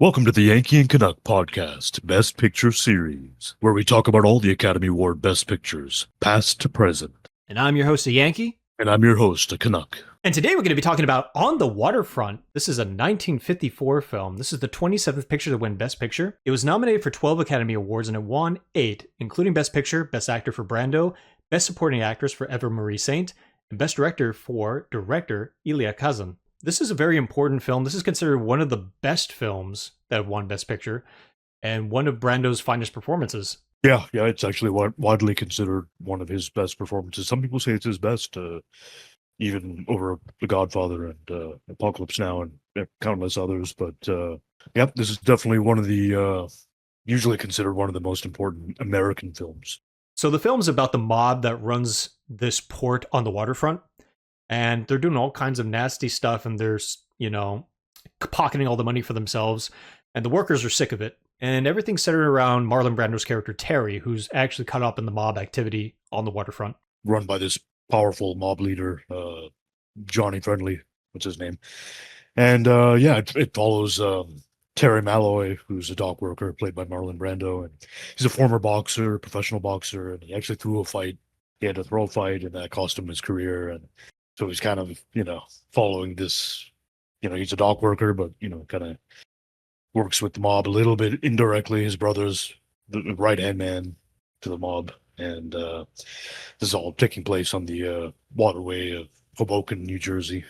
Welcome to the Yankee and Canuck podcast, Best Picture Series, where we talk about all the Academy Award Best Pictures, past to present. And I'm your host, a Yankee. And I'm your host, a Canuck. And today we're going to be talking about On the Waterfront. This is a 1954 film. This is the 27th picture to win Best Picture. It was nominated for 12 Academy Awards and it won 8, including Best Picture, Best Actor for Brando, Best Supporting Actress for Eva Marie Saint, and Best Director for director Elia Kazan. This is a very important film. This is considered one of the best films that have won Best Picture and one of Brando's finest performances. Yeah, it's actually widely considered one of his best performances. Some people say it's his best, even over The Godfather and Apocalypse Now and countless others. But this is definitely one of the, usually considered one of the most important American films. So the film's about the mob that runs this port on the waterfront. And they're doing all kinds of nasty stuff and they're, pocketing all the money for themselves. And the workers are sick of it. And everything's centered around Marlon Brando's character, Terry, who's actually caught up in the mob activity on the waterfront. Run by this powerful mob leader, Johnny Friendly, what's his name? And it follows Terry Malloy, who's a dock worker, played by Marlon Brando. And he's a former boxer, professional boxer, and he actually threw a fight. He had to throw a fight, and that cost him his career. And so he's kind of, following this, he's a dock worker, but, kind of works with the mob a little bit indirectly. His brother's the right-hand man to the mob. And this is all taking place on the waterway of Hoboken, New Jersey.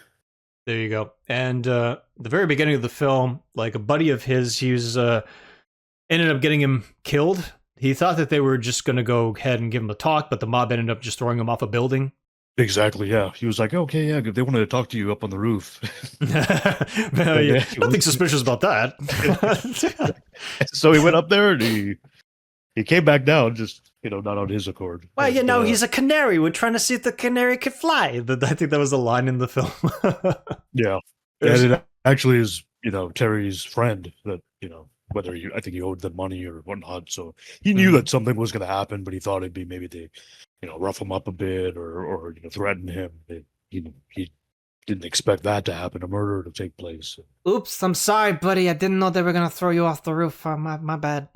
There you go. And the very beginning of the film, like a buddy of his, he was ended up getting him killed. He thought that they were just going to go ahead and give him a talk, but the mob ended up just throwing him off a building. Exactly, yeah. He was like, okay, yeah, they wanted to talk to you up on the roof. Well, yeah, nothing suspicious about that. So he went up there and he came back down, just, not on his accord. Well, he's a canary. We're trying to see if the canary could fly. I think that was a line in the film. Yeah. And it actually is, Terry's friend that, I think he owed them money or whatnot. So he knew that something was going to happen, but he thought it'd be maybe they, rough him up a bit or threaten him. He didn't expect that to happen, a murder to take place. Oops, I'm sorry, buddy. I didn't know they were going to throw you off the roof. My bad.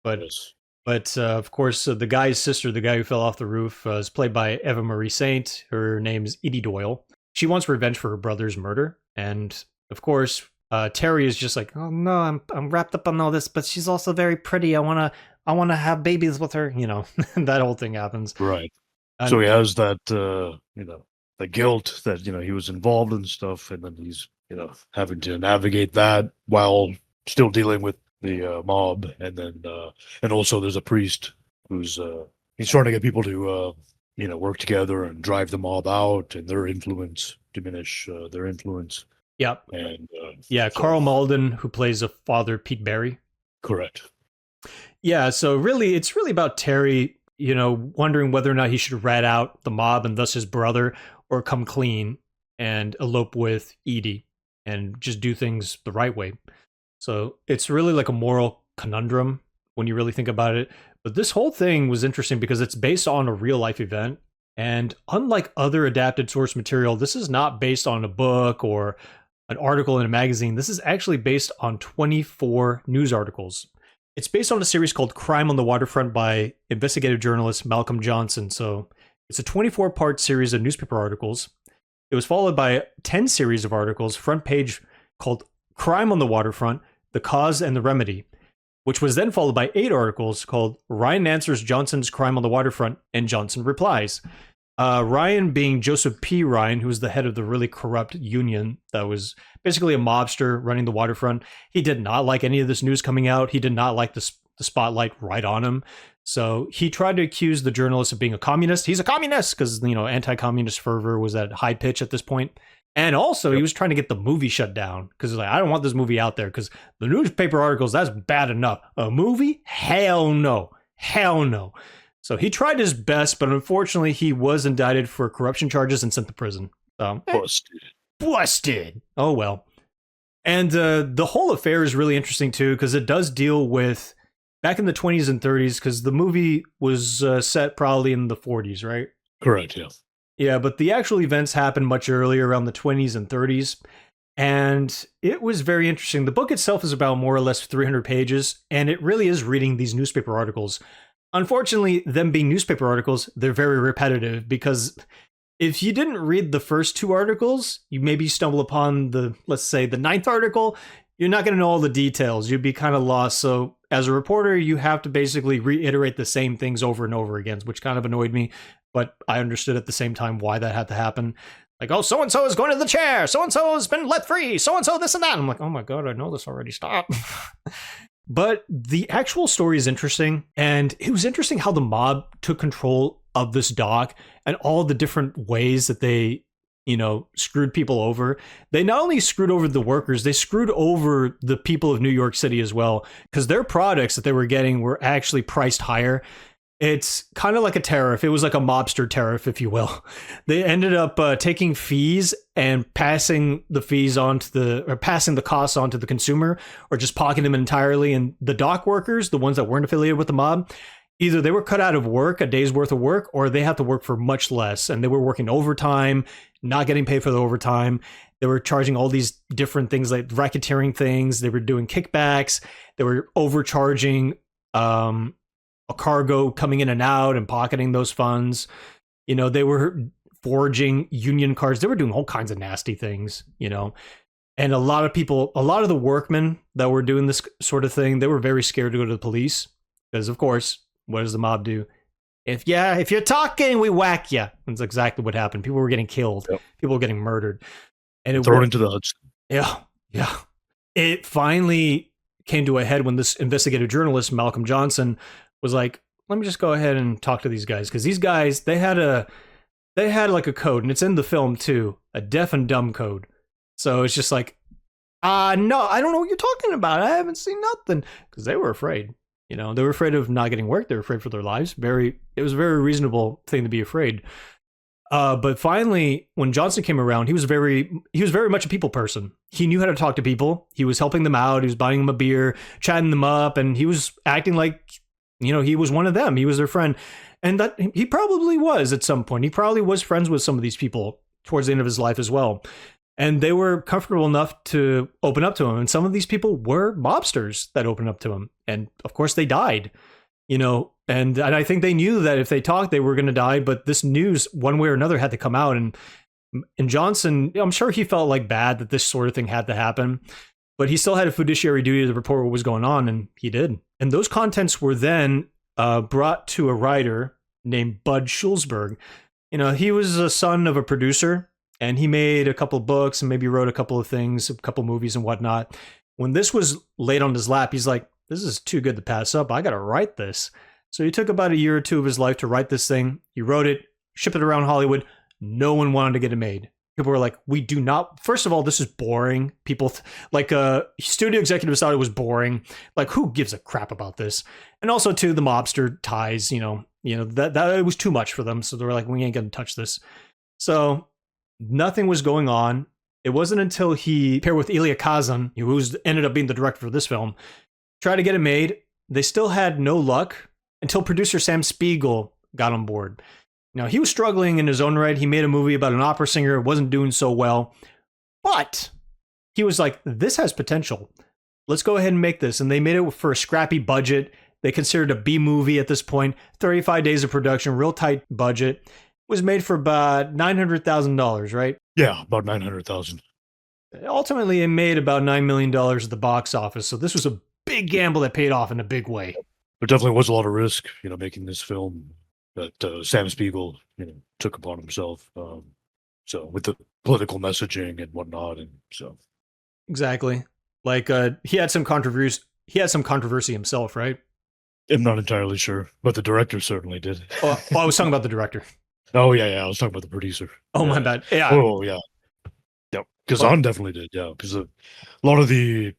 But of course, the guy's sister, the guy who fell off the roof, is played by Eva Marie Saint. Her name's Edie Doyle. She wants revenge for her brother's murder. And of course, Terry is just like, oh no, I'm wrapped up on all this, but she's also very pretty. I wanna have babies with her. That whole thing happens. Right. So he has that, the guilt that, he was involved in stuff, and then he's, having to navigate that while still dealing with the mob. And then, and also there's a priest who's, he's trying to get people to, work together and drive the mob out and diminish their influence. Yep. And Carl Malden, who plays a father, Pete Barry. Correct. Yeah, so really, it's really about Terry, wondering whether or not he should rat out the mob and thus his brother, or come clean and elope with Edie and just do things the right way. So it's really like a moral conundrum when you really think about it. But this whole thing was interesting because it's based on a real life event. And unlike other adapted source material, this is not based on a book or an article in a magazine. This is actually based on 24 news articles. It's based on a series called Crime on the Waterfront by investigative journalist Malcolm Johnson. So it's a 24-part series of newspaper articles. It was followed by 10 series of articles, front page, called Crime on the Waterfront, The Cause and the Remedy, which was then followed by 8 articles called Ryan Answers Johnson's Crime on the Waterfront and Johnson Replies. Ryan being Joseph P. Ryan, who was the head of the really corrupt union that was basically a mobster running the waterfront. He did not like any of this news coming out. He did not like the spotlight right on him. So he tried to accuse the journalist of being a communist. He's a communist because, anti-communist fervor was at high pitch at this point. And also he was trying to get the movie shut down because I don't want this movie out there because the newspaper articles, that's bad enough. A movie? Hell no. Hell no. So he tried his best, but unfortunately he was indicted for corruption charges and sent to prison. So, busted. Oh, well. And the whole affair is really interesting, too, because it does deal with back in the 20s and 30s, because the movie was set probably in the 40s, right? Correct, yeah. Yeah, but the actual events happened much earlier, around the 20s and 30s. And it was very interesting. The book itself is about more or less 300 pages, and it really is reading these newspaper articles. Unfortunately, them being newspaper articles, they're very repetitive because if you didn't read the first two articles, you maybe stumble upon the, let's say, the ninth article, you're not going to know all the details. You'd be kind of lost. So as a reporter, you have to basically reiterate the same things over and over again, which kind of annoyed me. But I understood at the same time why that had to happen. Like, oh, so-and-so is going to the chair. So-and-so has been let free. So-and-so this and that. I'm like, oh my God, I know this already. Stop. But the actual story is interesting. And it was interesting how the mob took control of this dock and all the different ways that they, screwed people over. They not only screwed over the workers, they screwed over the people of New York City as well, because their products that they were getting were actually priced higher. It's kind of like a tariff. It was like a mobster tariff, if you will. They ended up taking fees and passing the costs on to the consumer, or just pocketing them entirely. And the dock workers, the ones that weren't affiliated with the mob, either they were cut out of work, a day's worth of work, or they had to work for much less. And they were working overtime, not getting paid for the overtime. They were charging all these different things like racketeering things. They were doing kickbacks. They were overcharging a cargo coming in and out and pocketing those funds. They were forging union cards. They were doing all kinds of nasty things, and a lot of the workmen that were doing this sort of thing, they were very scared to go to the police because, of course, what does the mob do? If you're talking, we whack you. That's exactly what happened. People were getting killed. Yep. People were getting murdered. And it thrown into the huts. Yeah. It finally came to a head when this investigative journalist, Malcolm Johnson, was like, let me just go ahead and talk to these guys. Because these guys, they had like a code, and it's in the film too, a deaf and dumb code. So it's just like, no, I don't know what you're talking about. I haven't seen nothing. Because they were afraid. They were afraid of not getting work. They were afraid for their lives. It was a very reasonable thing to be afraid. But finally, when Johnson came around, he was very much a people person. He knew how to talk to people. He was helping them out. He was buying them a beer, chatting them up, and he was acting like, he was one of them. He was their friend. And that he probably was at some point. He probably was friends with some of these people towards the end of his life as well. And they were comfortable enough to open up to him. And some of these people were mobsters that opened up to him. And of course they died, and I think they knew that if they talked, they were going to die. But this news, one way or another, had to come out. And Johnson, I'm sure he felt like bad that this sort of thing had to happen. But he still had a fiduciary duty to report what was going on. And he did. And those contents were then brought to a writer named Bud Schulzberg. He was a son of a producer. And he made a couple books and maybe wrote a couple of things, a couple movies and whatnot. When this was laid on his lap, he's like, this is too good to pass up. I got to write this. So he took about a year or two of his life to write this thing. He wrote it, shipped it around Hollywood. No one wanted to get it made. People were like, we do not. First of all, this is boring. People studio executives thought it was boring. Like, who gives a crap about this? And also, too, the mobster ties, that it was too much for them. So they were like, we ain't going to touch this. So nothing was going on. It wasn't until he paired with Elia Kazan, who ended up being the director for this film, tried to get it made. They still had no luck until producer Sam Spiegel got on board. Now, he was struggling in his own right. He made a movie about an opera singer. It wasn't doing so well. But he was like, this has potential. Let's go ahead and make this. And they made it for a scrappy budget. They considered a B movie at this point. 35 days of production, real tight budget. Was made for about $900,000, right? Yeah, about $900,000. Ultimately, it made about $9 million at the box office. So this was a big gamble that paid off in a big way. There definitely was a lot of risk, making this film that Sam Spiegel, took upon himself. So with the political messaging and whatnot, and so exactly, like he had some controversy. He had some controversy himself, right? I'm not entirely sure, but the director certainly did. Oh, I was talking about the director. Oh yeah, I was talking about the producer. Oh my bad. Yeah. Oh yeah. Yeah, Kazan definitely did. Yeah, because a lot of the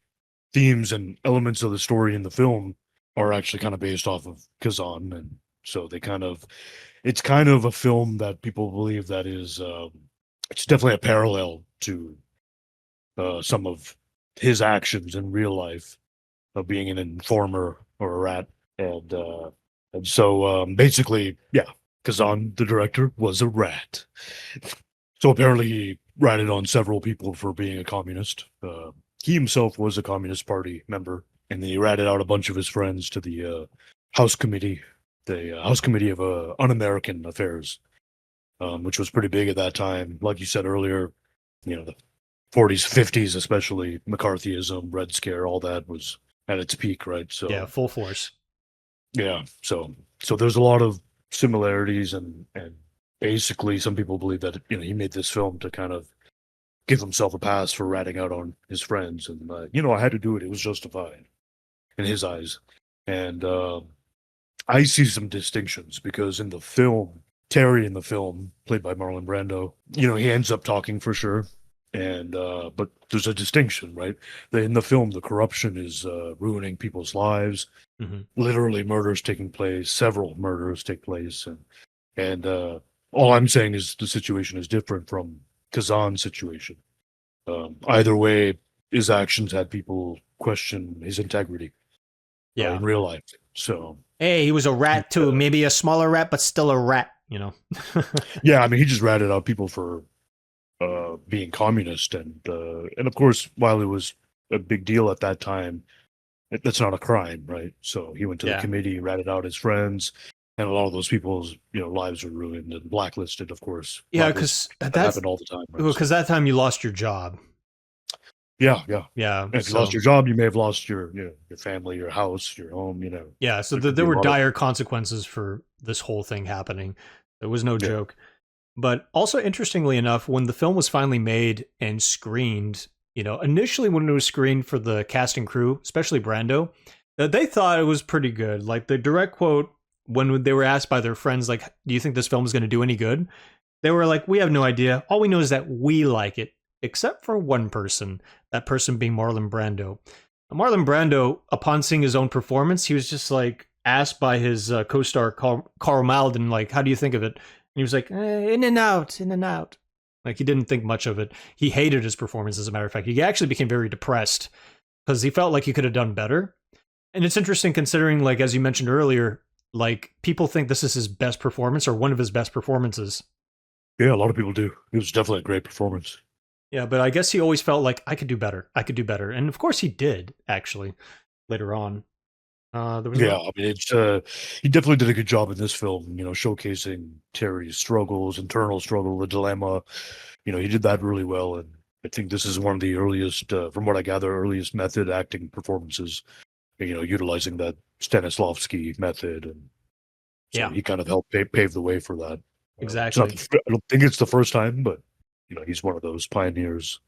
themes and elements of the story in the film are actually kind of based off of Kazan, and so it's kind of a film that people believe that is it's definitely a parallel to some of his actions in real life of being an informer or a rat, and so basically, yeah, Kazan, the director, was a rat. So apparently he ratted on several people for being a communist. He himself was a Communist Party member, and then he ratted out a bunch of his friends to the House Committee, the House Committee of Un-American Affairs, which was pretty big at that time. Like you said earlier, the 40s, 50s, especially McCarthyism, Red Scare, all that was at its peak, right? So Yeah, full force. yeah, so there's a lot of similarities, and basically some people believe that he made this film to kind of give himself a pass for ratting out on his friends, and I had to do it. It was justified in his eyes, and I see some distinctions because in the film, Terry in the film, played by Marlon Brando, he ends up talking for sure, and but there's a distinction, right? In the film, the corruption is ruining people's lives. Mm-hmm. Literally, murders taking place. Several murders take place, and all I'm saying is the situation is different from Kazan's situation. Either way, his actions had people question his integrity Yeah. in real life. So, hey, he was a rat too. Maybe a smaller rat, but still a rat. Yeah, I mean, he just ratted out people for being communist, and of course, while it was a big deal at that time, that's not a crime, right? So he went to the committee, ratted out his friends, and a lot of those people's lives were ruined and blacklisted, of course. Yeah, because that happened all the time. Right? Because that time you lost your job. Yeah. And if you lost your job, you may have lost your family, your house, your home. Yeah, so there were dire consequences for this whole thing happening. It was no joke. But also, interestingly enough, when the film was finally made and screened, initially when it was screened for the cast and crew, especially Brando, they thought it was pretty good. Like the direct quote, when they were asked by their friends, like, do you think this film is going to do any good? They were like, we have no idea. All we know is that we like it, except for one person, that person being Marlon Brando. Marlon Brando, upon seeing his own performance, he was just like asked by his co-star Carl Malden, like, how do you think of it? And he was like, in and out, in and out. Like, he didn't think much of it. He hated his performance, as a matter of fact. He actually became very depressed because he felt like he could have done better. And it's interesting considering, like, as you mentioned earlier, like, people think this is his best performance or one of his best performances. Yeah, a lot of people do. It was definitely a great performance. Yeah, but I guess he always felt like, I could do better. I could do better. And of course he did, actually, later on. I mean, he definitely did a good job in this film, showcasing Terry's struggles, internal struggle, the dilemma. He did that really well, and I think this is one of the earliest, from what I gather, earliest method acting performances, utilizing that Stanislavski method, and so he kind of helped pave the way for that. Exactly. I don't think it's the first time, but he's one of those pioneers.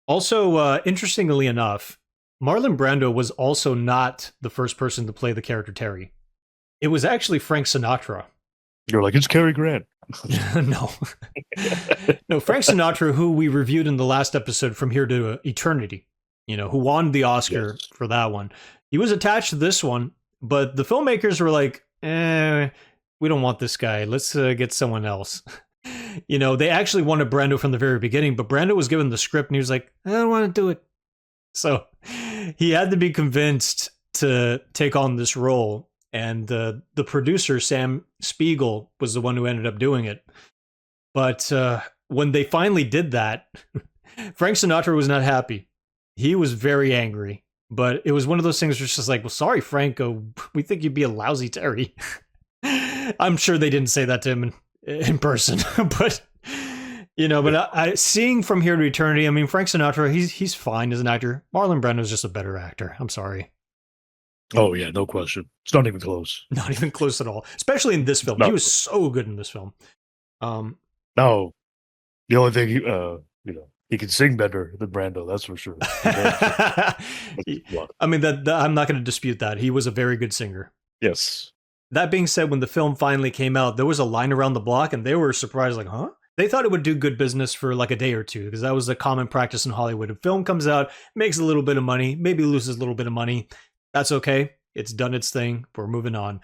Also, interestingly enough, Marlon Brando was also not the first person to play the character Terry. It was actually Frank Sinatra. You're like, it's Cary Grant. No. No, Frank Sinatra, who we reviewed in the last episode, From Here to Eternity, who won the Oscar for that one. He was attached to this one, but the filmmakers were like, we don't want this guy. Let's get someone else. They actually wanted Brando from the very beginning, but Brando was given the script and he was like, I don't want to do it. So he had to be convinced to take on this role. And the producer, Sam Spiegel, was the one who ended up doing it. But when they finally did that, Frank Sinatra was not happy. He was very angry. But it was one of those things where it's just like, well, sorry, Frank, we think you'd be a lousy Terry. I'm sure they didn't say that to him in person, but I seeing From Here to Eternity, I mean, Frank Sinatra, he's fine as an actor. Marlon Brando's just a better actor. I'm sorry. Oh yeah, no question. It's not even close. Not even close at all. Especially in this film. He was so good in this film. No, the only thing he can sing better than Brando. That's for sure. I mean, that I'm not going to dispute that. He was a very good singer. Yes. That being said, when the film finally came out, there was a line around the block, and they were surprised, like, huh? They thought it would do good business for like a day or two, because that was a common practice in Hollywood. A film comes out, makes a little bit of money, maybe loses a little bit of money. That's okay. It's done its thing. We're moving on.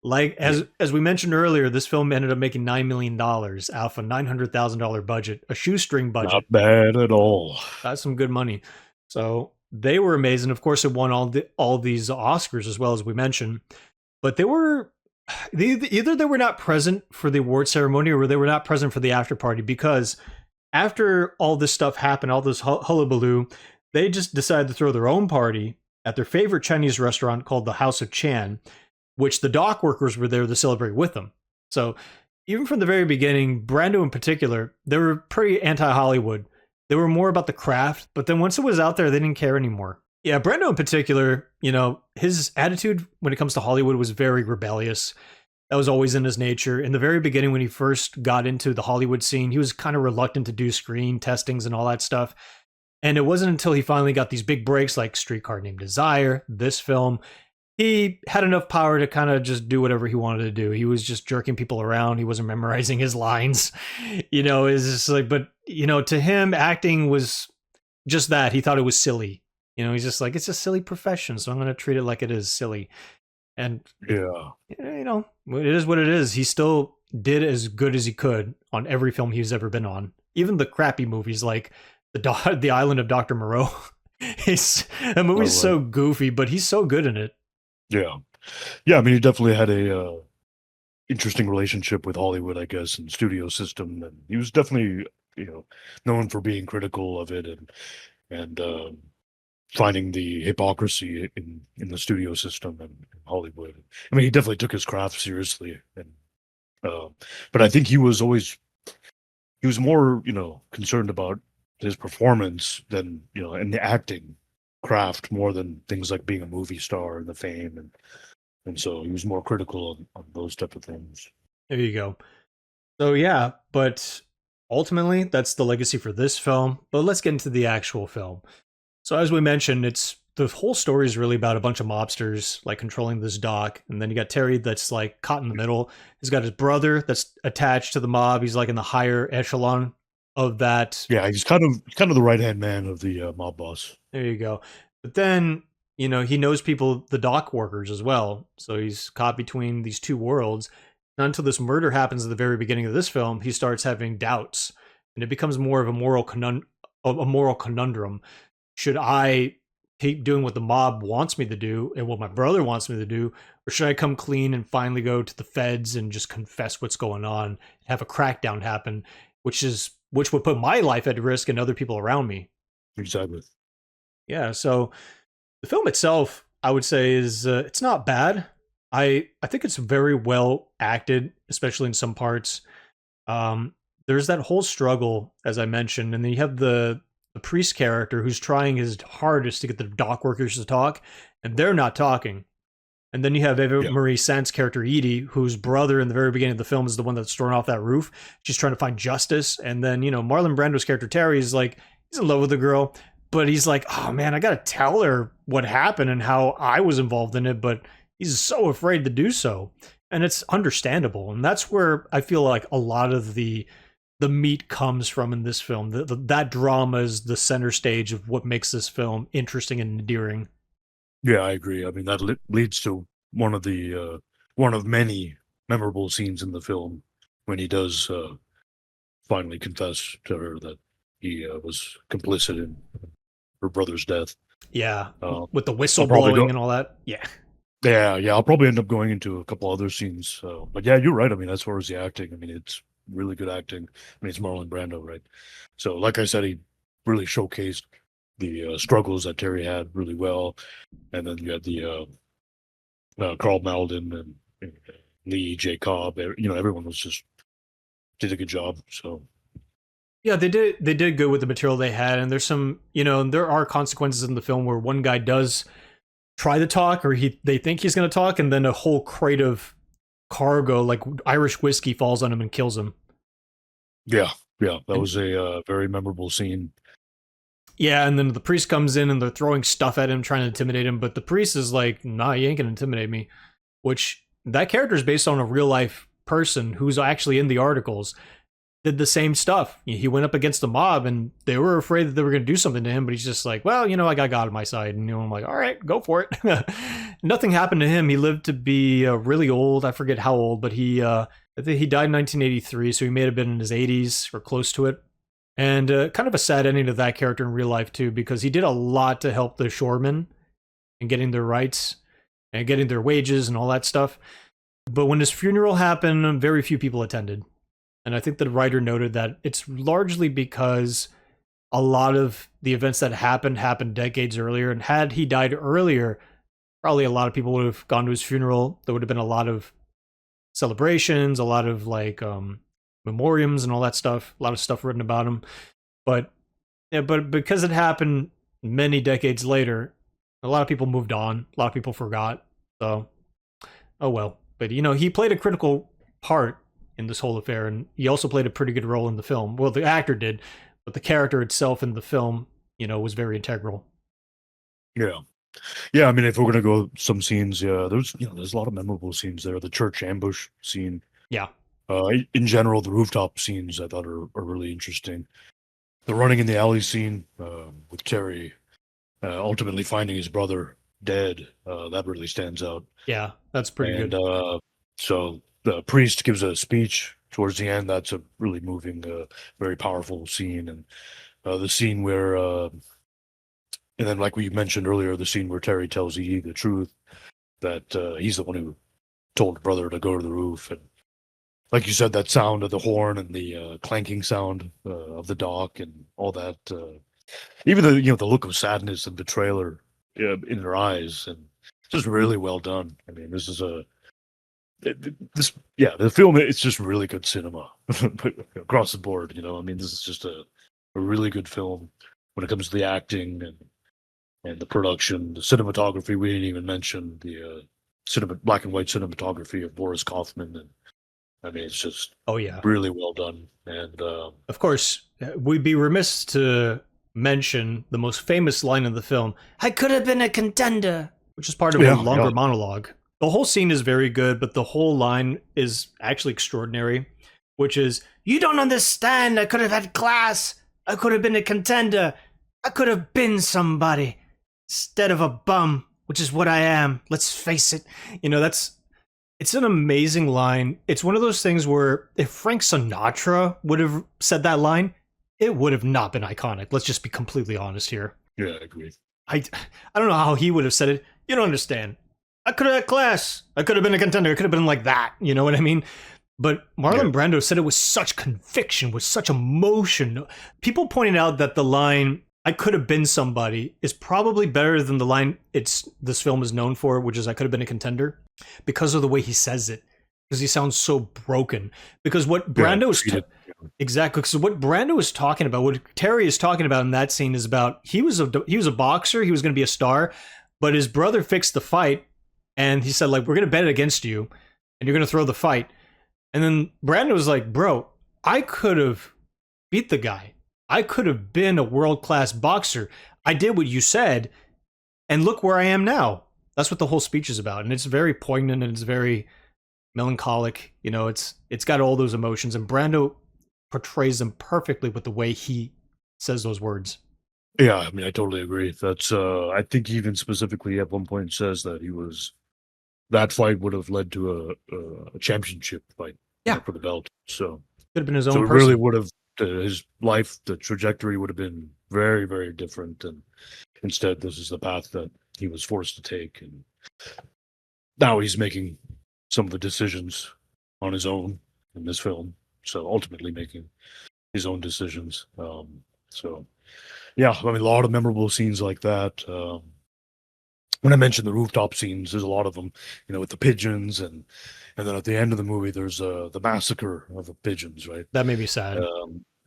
Like, as we mentioned earlier, this film ended up making $9 million off a $900,000 budget, a shoestring budget. Not bad at all. That's some good money. So they were amazing. Of course, it won all these Oscars as well, as we mentioned. But either they were not present for the award ceremony or they were not present for the after party, because after all this stuff happened, all this hullabaloo, they just decided to throw their own party at their favorite Chinese restaurant called the House of Chan, which the dock workers were there to celebrate with them. So even from the very beginning, Brando in particular, they were pretty anti-Hollywood. They were more about the craft, but then once it was out there, they didn't care anymore. Yeah, Brando in particular, his attitude when it comes to Hollywood was very rebellious. That was always in his nature. In the very beginning, when he first got into the Hollywood scene, he was kind of reluctant to do screen testings and all that stuff. And it wasn't until he finally got these big breaks like Streetcar Named Desire, this film, he had enough power to kind of just do whatever he wanted to do. He was just jerking people around. He wasn't memorizing his lines. It's just like, but, to him, acting was just that. He thought it was silly. He's just like, it's a silly profession, so I'm going to treat it like it is silly. And, Yeah. It is what it is. He still did as good as he could on every film he's ever been on. Even the crappy movies like The Island of Dr. Moreau. That movie's so goofy, but he's so good in it. Yeah. Yeah, I mean, he definitely had a interesting relationship with Hollywood, I guess, and studio system, and he was definitely, known for being critical of it and finding the hypocrisy in the studio system and Hollywood. I mean, he definitely took his craft seriously, and but I think he was more, concerned about his performance than, and the acting craft more than things like being a movie star and the fame, and so he was more critical on those type of things. There you go. So yeah, but ultimately that's the legacy for this film. But let's get into the actual film. So as we mentioned, it's the whole story is really about a bunch of mobsters like controlling this dock, and then you got Terry that's like caught in the middle. He's got his brother that's attached to the mob. He's like in the higher echelon of that. Yeah, he's kind of the right hand man of the mob boss. There you go. But then he knows people, the dock workers as well. So he's caught between these two worlds. Not until this murder happens at the very beginning of this film, he starts having doubts, and it becomes more of a moral conundrum. Should I keep doing what the mob wants me to do and what my brother wants me to do, or should I come clean and finally go to the feds and just confess what's going on, have a crackdown happen, which would put my life at risk and other people around me? Exactly. Yeah. So the film itself, I would say, is it's not bad. I think it's very well acted, especially in some parts. There's that whole struggle, as I mentioned, and then you have the priest character who's trying his hardest to get the dock workers to talk, and they're not talking. And then you have Eva Marie Saint's character Edie, whose brother in the very beginning of the film is the one that's thrown off that roof. She's trying to find justice, and then Marlon Brando's character Terry is like, he's in love with the girl, but he's like, oh man, I gotta tell her what happened and how I was involved in it, but he's so afraid to do so. And it's understandable. And that's where I feel like a lot of the meat comes from in this film. That drama is the center stage of what makes this film interesting and endearing. Yeah, I agree. I mean, that leads to one of many memorable scenes in the film when he does finally confess to her that he was complicit in her brother's death. Yeah, with the whistle blowing and all that. Yeah. Yeah, I'll probably end up going into a couple other scenes. But yeah, you're right. I mean, as far as the acting, I mean, it's really good acting. I mean, it's Marlon Brando, right? So, like I said, he really showcased the struggles that Terry had really well. And then you had the Carl Malden and Lee J. Cobb. Everyone was just did a good job. So yeah, they did good with the material they had, and there's some, there are consequences in the film where one guy does try to talk, or they think he's going to talk, and then a whole crate of cargo like Irish whiskey falls on him and kills him. Yeah, that was a very memorable scene. Yeah, and then the priest comes in and they're throwing stuff at him, trying to intimidate him, but the priest is like, nah, you ain't gonna intimidate me. Which, that character is based on a real life person who's actually in the articles, did the same stuff. He went up against the mob and they were afraid that they were gonna do something to him, but he's just like, well, I got God on my side. And I'm like, all right, go for it. Nothing happened to him. He lived to be really old. I forget how old, but I think he died in 1983, so he may have been in his 80s or close to it. And kind of a sad ending to that character in real life, too, because he did a lot to help the shoremen and getting their rights and getting their wages and all that stuff. But when his funeral happened, very few people attended. And I think the writer noted that it's largely because a lot of the events that happened decades earlier. And had he died earlier, probably a lot of people would have gone to his funeral. There would have been a lot of celebrations, a lot of like memoriams and all that stuff, a lot of stuff written about him. But yeah, but because it happened many decades later, a lot of people moved on. A lot of people forgot. So, oh well. But he played a critical part in this whole affair, and he also played a pretty good role in the film. Well, the actor did, but the character itself in the film, was very integral. Yeah. Yeah, I mean, if we're gonna go some scenes, yeah, there's a lot of memorable scenes there. The church ambush scene, Yeah. in general, the rooftop scenes I thought are really interesting. The running in the alley scene with Terry ultimately finding his brother dead, that really stands out. Yeah, that's pretty And good. so the priest gives a speech towards the end. That's a really moving, very powerful scene. And the scene where, and then like we mentioned earlier, the scene where Terry tells E the truth that he's the one who told brother to go to the roof. And like you said, that sound of the horn and the clanking sound of the dock and all that. Even the look of sadness and betrayal in her eyes, and just really well done. I mean, this is the film. It's just really good cinema across the board. I mean, this is just a really good film when it comes to the acting and the production, the cinematography. We didn't even mention the black and white cinematography of Boris Kaufman, and I mean, it's just Oh yeah. really well done. And Of course, we'd be remiss to mention the most famous line of the film, "I could have been a contender," which is part of a yeah, longer yeah, monologue. The whole scene is very good, but the whole line is actually extraordinary, which is, "You don't understand. I could have had class. I could have been a contender. I could have been somebody instead of a bum, which is what I am. Let's face it." It's an amazing line. It's one of those things where if Frank Sinatra would have said that line, it would have not been iconic. Let's just be completely honest here. yeah, I agree. I don't know how he would have said it. You don't understand. I could have had class. I could have been a contender. It could have been like that. You know what I mean? But Marlon Brando said it with such conviction, with such emotion. People pointed out that the line, "I could have been somebody," is probably better than the line this film is known for, which is "I could have been a contender," because of the way he says it. Because he sounds so broken. Because what Brando is exactly. So what Brando is talking about, what Terry is talking about in that scene, is about he was a boxer. He was going to be a star, but his brother fixed the fight, and he said, like, "We're going to bet it against you, and you're going to throw the fight." And then Brando was like, "Bro, I could have beat the guy. I could have been a world-class boxer. I did what you said, and look where I am now." That's what the whole speech is about, and it's very poignant and it's very melancholic. It's got all those emotions, and Brando portrays them perfectly with the way he says those words. Yeah, I mean, I totally agree. That's I think he even specifically at one point says that that fight would have led to a championship fight, Yeah, for the belt. So could have been his so own it really person. would have his life, the trajectory would have been very, very different. And instead, this is the path that he was forced to take, and now he's making some of the decisions on his own in this film. So ultimately, making his own decisions. So yeah, I mean, a lot of memorable scenes like that. When I mentioned the rooftop scenes, there's a lot of them, with the pigeons, and then at the end of the movie, there's the massacre of the pigeons, right? That made me sad.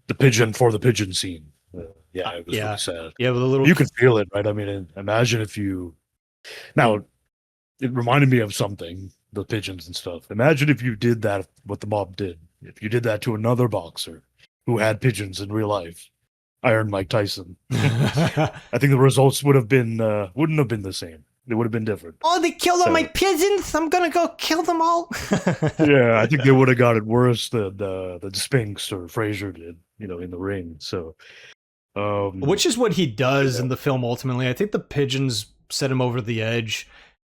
The pigeon for the pigeon scene. Yeah, it was really Yeah, sad. yeah, with a little. You can feel it, right? I mean, imagine if you now. It reminded me of something, the pigeons and stuff. Imagine if you did that, what the mob did. If you did that to another boxer who had pigeons in real life, Iron Mike Tyson. I think the results wouldn't have been the same. They would have been different. Oh, they killed all my So, pigeons. I'm gonna go kill them all. yeah, I think they would have got it worse than the Spinks or Frazier did, in the ring. So, Which is what he does yeah, in the film ultimately. I think the pigeons set him over the edge.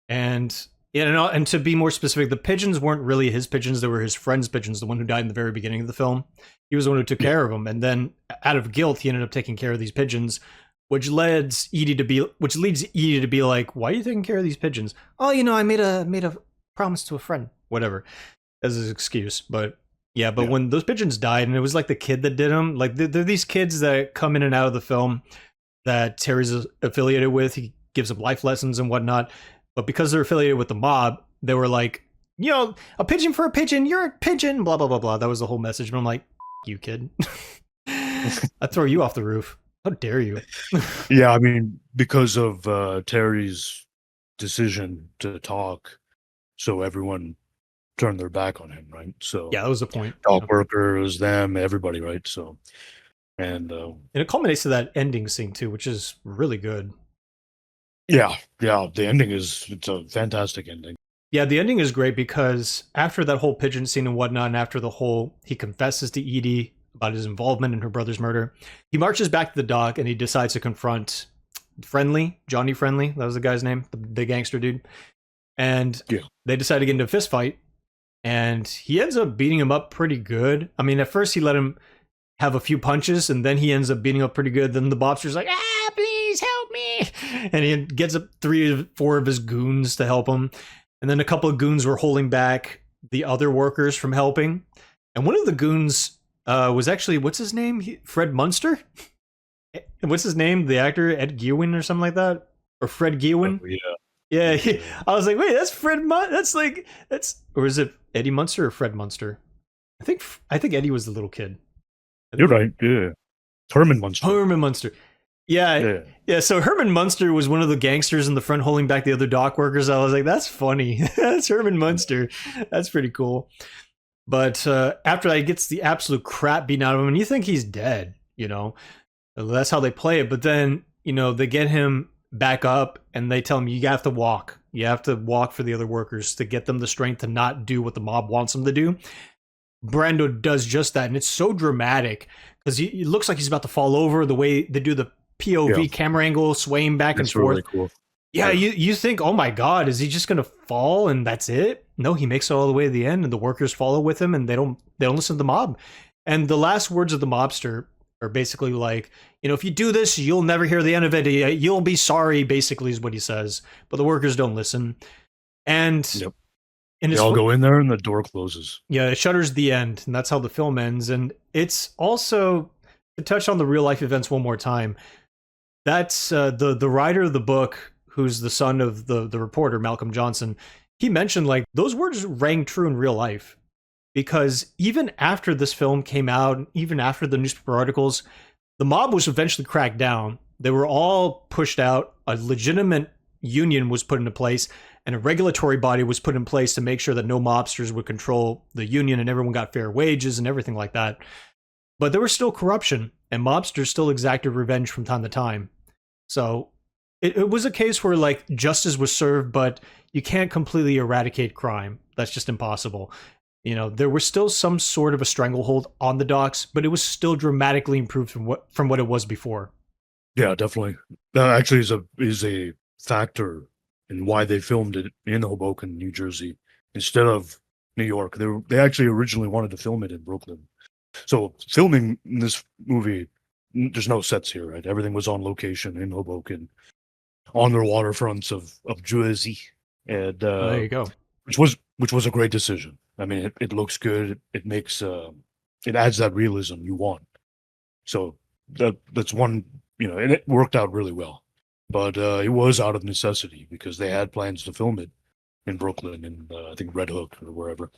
And and to be more specific, the pigeons weren't really his pigeons, they were his friend's pigeons, the one who died in the very beginning of the film. He was the one who took care of them, and then out of guilt, he ended up taking care of these pigeons, which leads Edie to be like, "Why are you taking care of these pigeons?" "Oh, I made a promise to a friend," whatever, as his excuse. But Yeah, but Yeah. when those pigeons died, and it was like the kid that did them, like they're these kids that come in and out of the film that Terry's affiliated with. He gives them life lessons and whatnot. But because they're affiliated with the mob, they were like, a pigeon for a pigeon, you're a pigeon, blah, blah, blah, blah. That was the whole message. But I'm like, you kid. I'd throw you off the roof. How dare you? Yeah, I mean, because of Terry's decision to talk, so everyone turned their back on him, right? So Yeah, that was the point. dock workers, them, everybody, right? So and And it culminates to that ending scene too, which is really good. yeah, the ending it's a fantastic ending. Yeah, the ending is great because after that whole pigeon scene and whatnot, and after the whole, he confesses to Edie about his involvement in her brother's murder. He marches back to the dock and he decides to confront Johnny Friendly. That was the guy's name, the gangster dude. And Yeah. they decide to get into a fist fight. And he ends up beating him up pretty good. I mean, at first he let him have a few punches, and then he ends up beating up pretty good. Then the mobster's like, please help me. And he gets up 3 or 4 of his goons to help him. And then a couple of goons were holding back the other workers from helping. And one of the goons was actually, what's his name? Fred Munster? What's his name? The actor, Ed Gewin or something like that? Or Fred Gewin? Oh, yeah. Yeah, I was like, wait, that's Fred or is it Eddie Munster or Fred Munster? I think Eddie was the little kid. You're right. Yeah. Herman Munster. Herman Munster. Yeah. So Herman Munster was one of the gangsters in the front holding back the other dock workers. I was like, that's funny. That's Herman Munster. That's pretty cool. But after that, he gets the absolute crap beaten out of him, and you think he's dead, That's how they play it. But then, they get him back up, and they tell him, you have to walk. You have to walk for the other workers to get them the strength to not do what the mob wants them to do. Brando does just that, and it's so dramatic because it looks like he's about to fall over. The way they do the POV camera angle, swaying back and forth. Really cool. Yeah, you think, oh my god, is he just gonna fall and that's it? No, he makes it all the way to the end, and the workers follow with him, and they don't listen to the mob. And the last words of the mobster are basically like, if you do this, you'll never hear the end of it. You'll be sorry, basically, is what he says. But the workers don't listen, and Yep. And they all go in there and the door closes. Yeah, it shutters the end, and that's how the film ends. And it's also, to touch on the real life events one more time, that's the writer of the book, who's the son of the reporter, Malcolm Johnson. He mentioned, like, those words rang true in real life. Because even after this film came out, even after the newspaper articles, the mob was eventually cracked down. They were all pushed out. A legitimate union was put into place, and a regulatory body was put in place to make sure that no mobsters would control the union, and everyone got fair wages and everything like that. But there was still corruption, and mobsters still exacted revenge from time to time. So it was a case where, like, justice was served, but you can't completely eradicate crime. That's just impossible. There was still some sort of a stranglehold on the docks, but it was still dramatically improved from what it was before. Yeah, definitely. That actually is a factor in why they filmed it in Hoboken, New Jersey, instead of New York. They actually originally wanted to film it in Brooklyn. So filming this movie, there's no sets here, right? Everything was on location in Hoboken, on the waterfronts of Jersey, and There you go. which was a great decision. I mean, it looks good. It makes it adds that realism you want. So that's one, and it worked out really well. But it was out of necessity because they had plans to film it in Brooklyn and I think Red Hook or wherever.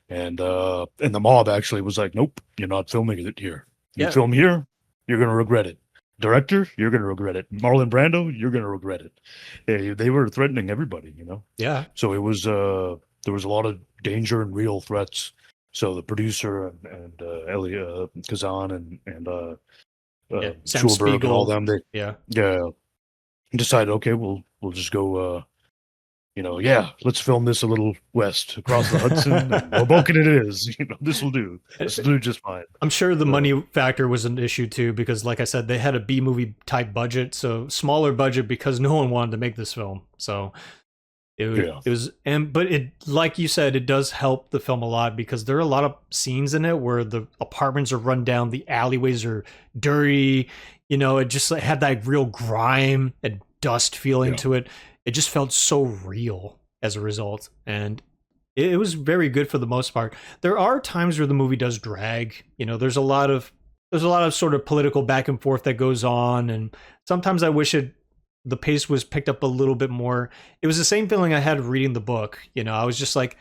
And the mob actually was like, nope, you're not filming it here. You film here, you're gonna regret it. Director, you're gonna regret it. Marlon Brando, you're gonna regret it. They were threatening everybody, Yeah. So it was there was a lot of danger and real threats. So the producer and Eli Kazan and Sam Schulberg Spiegel and all them, yeah decided, okay, we'll just go. Let's film this a little west across the Hudson. And Hoboken it is. This will do. This will do just fine. I'm sure the money factor was an issue too, because like I said, they had a B movie type budget, so smaller budget because no one wanted to make this film. So it was, but it, like you said, it does help the film a lot because there are a lot of scenes in it where the apartments are run down, the alleyways are dirty. It just had that real grime and dust feeling to it. It just felt so real as a result. And It was very good for the most part. There are times where the movie does drag. You know, there's a lot of sort of political back and forth that goes on, and sometimes I wish the pace was picked up a little bit more. It was the same feeling I had reading the book. You know, I was just like,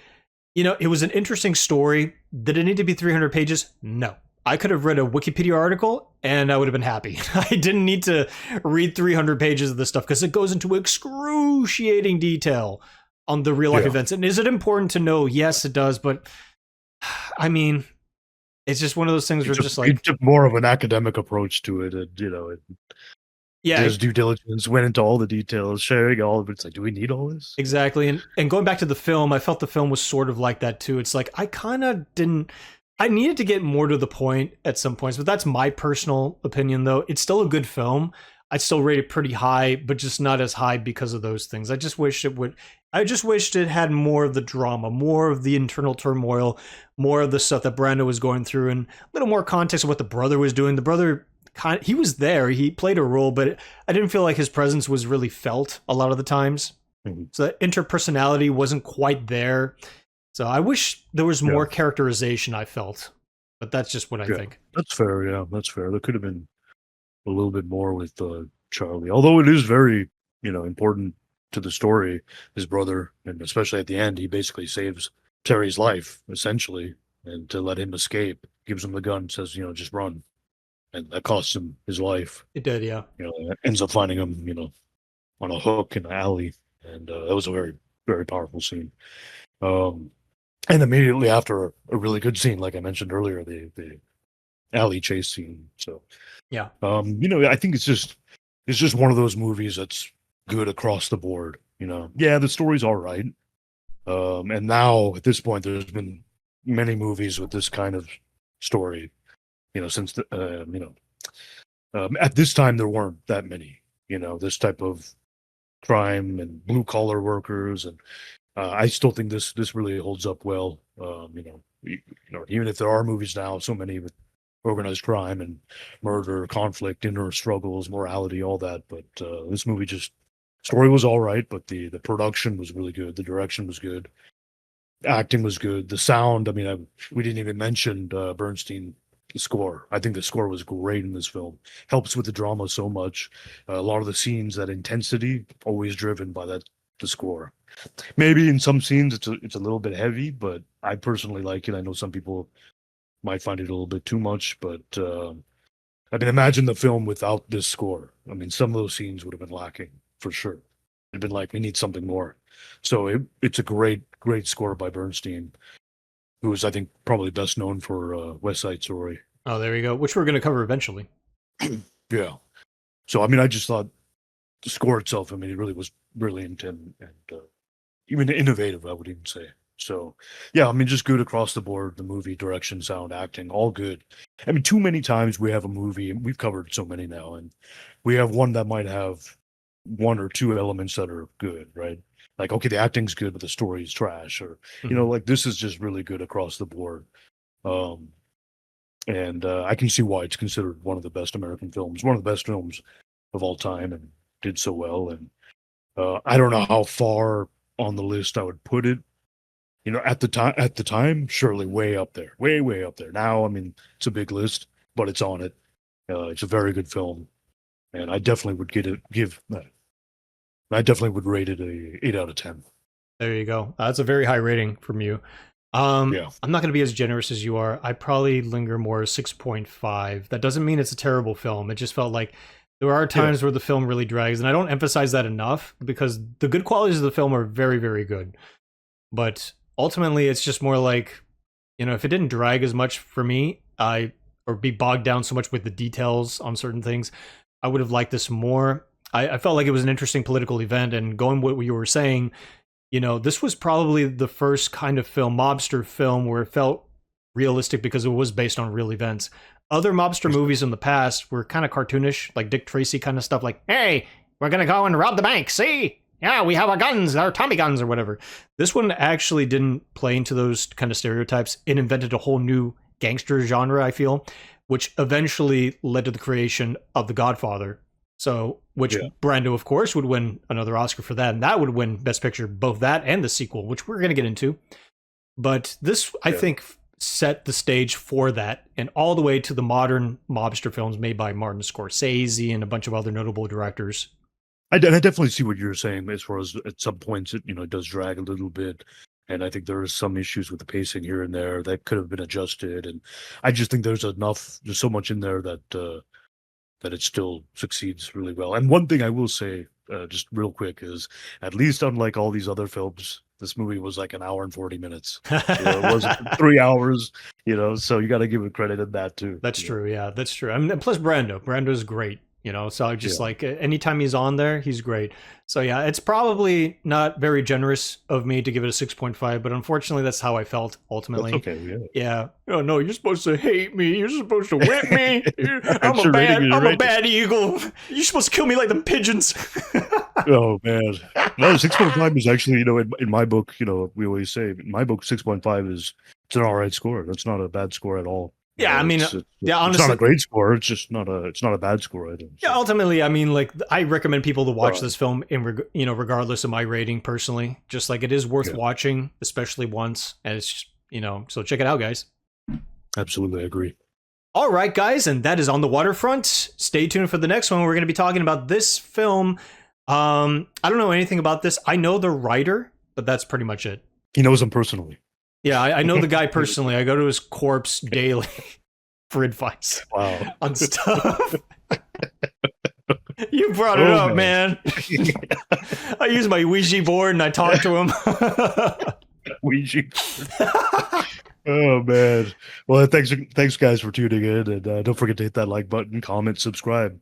you know, it was an interesting story. Did it need to be 300 pages? No. I could have read a Wikipedia article and I would have been happy. I didn't need to read 300 pages of this stuff because it goes into excruciating detail on the real life Yeah. events. And is it important to know? Yes, it does. But I mean, it's just one of those things He where took, just he like, took more of an academic approach to it, and it yeah, did his due diligence, went into all the details, sharing all of it. It's like, do we need all this? exactly. And going back to the film, I felt the film was sort of like that too. It's like I kind of didn't. I needed to get more to the point at some points, but that's my personal opinion. Though it's still a good film. I still rate it pretty high, but just not as high because of those things. I just wish it would. I just wished it had more of the drama, more of the internal turmoil, more of the stuff that Brando was going through, and a little more context of what the brother was doing. The brother he was there, he played a role, but I didn't feel like his presence was really felt a lot of the times. Mhm. So that interpersonality wasn't quite there. So I wish there was Yeah, more characterization, I felt. But that's just what I yeah, think. that's fair. Yeah, that's fair. There could have been a little bit more with Charlie, although it is very, important to the story. His brother, and especially at the end, he basically saves Terry's life essentially, and to let him escape, gives him the gun, says, just run, and that costs him his life. It did, yeah. Ends up finding him, on a hook in the alley, and that was a very, very powerful scene. Um, and immediately after a really good scene, like I mentioned earlier, the alley chase scene. So, Yeah. I think it's just one of those movies that's good across the board. Yeah, the story's all right. And now at this point, there's been many movies with this kind of story. Since at this time there weren't that many. This type of crime and blue collar workers, and I still think this really holds up well. Even if there are movies now, so many with organized crime and murder, conflict, inner struggles, morality, all that. But this movie just story was all right, but the production was really good. The direction was good. Acting was good. The sound. I mean, we didn't even mention Bernstein. The score. I think the score was great in this film. Helps with the drama so much. A lot of the scenes, that intensity, always driven by the score. Maybe in some scenes it's a little bit heavy, but I personally like it. I know some people might find it a little bit too much, but I mean, imagine the film without this score. I mean, some of those scenes would have been lacking for sure. It'd been like, we need something more. So it's a great, great score by Bernstein, who is, I think, probably best known for West Side Story. Oh, there you go. Which we're going to cover eventually. Yeah. So I mean, I just thought the score itself, I mean, it really was brilliant and even innovative, I would even say. So, yeah, I mean, just good across the board. The movie, direction, sound, acting, all good. I mean, too many times we have a movie, and we've covered so many now, and we have one that might have one or two elements that are good, right? Like, okay, the acting's good, but the story's trash, or Mhm. like this is just really good across the board. Um, and I can see why it's considered one of the best American films, one of the best films of all time, and did so well. And I don't know how far on the list I would put it. At the time, surely way up there, way, way up there. Now, I mean, it's a big list, but it's on it. It's a very good film, and I definitely would I definitely would rate it a 8 out of 10. There you go. That's a very high rating from you. Yeah, I'm not going to be as generous as you are. I probably linger more 6.5. That doesn't mean it's a terrible film. It just felt like there are yeah, times where the film really drags, and I don't emphasize that enough because the good qualities of the film are very, very good. But ultimately, it's just more like, if it didn't drag as much for me, or be bogged down so much with the details on certain things, I would have liked this more. I felt like it was an interesting political event, and going what you were saying, this was probably the first kind of mobster film, where it felt realistic because it was based on real events. Other mobster for sure. movies in the past were kind of cartoonish, like Dick Tracy kind of stuff, like, hey, we're going to go and rob the bank. See? Yeah, we have our guns, our Tommy guns or whatever. This one actually didn't play into those kind of stereotypes. It invented a whole new gangster genre, I feel, which eventually led to the creation of The Godfather. So, which Yeah, Brando, of course, would win another Oscar for that, and that would win Best Picture, both that and the sequel, which we're going to get into. But this, I Yeah. think, set the stage for that, and all the way to the modern mobster films made by Martin Scorsese and a bunch of other notable directors. I definitely see what you're saying as far as at some points it does drag a little bit, and I think there are some issues with the pacing here and there that could have been adjusted, and I just think there's so much in there that it still succeeds really well. And one thing I will say, just real quick, is at least unlike all these other films, this movie was like an hour and 40 minutes. It wasn't 3 hours. So you got to give it credit in that too. That's true. Yeah, that's true. I mean, plus Brando's great. So I just Yeah. like anytime he's on there, he's great. So yeah, it's probably not very generous of me to give it a 6.5, but unfortunately, that's how I felt ultimately. That's okay. Yeah. Yeah. Oh no, you're supposed to hate me. You're supposed to whip me. I'm Sure, I'm a bad eagle. You're supposed to kill me like the pigeons. Oh man, no, 6.5 is actually, in my book, we always say in my book 6.5 it's an all right score. That's not a bad score at all. Yeah, I mean, it's yeah, it's honestly, not a great score. It's not a bad score either. yeah, ultimately, I mean, like, I recommend people to watch Right. this film regardless of my rating personally. Just like it is worth Yeah. watching, especially once, and it's just, so check it out, guys. Absolutely, I agree. All right, guys, and that is On the Waterfront. Stay tuned for the next one. We're going to be talking about this film. I don't know anything about this. I know the writer, but that's pretty much it. He knows him personally. Yeah, I know the guy personally. I go to his corpse daily for advice Wow. on stuff. You brought it up, man. I use my Ouija board and I talk to him. Ouija. Oh man. Well, thanks guys for tuning in, and don't forget to hit that like button, comment, subscribe.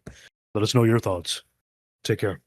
Let us know your thoughts. Take care.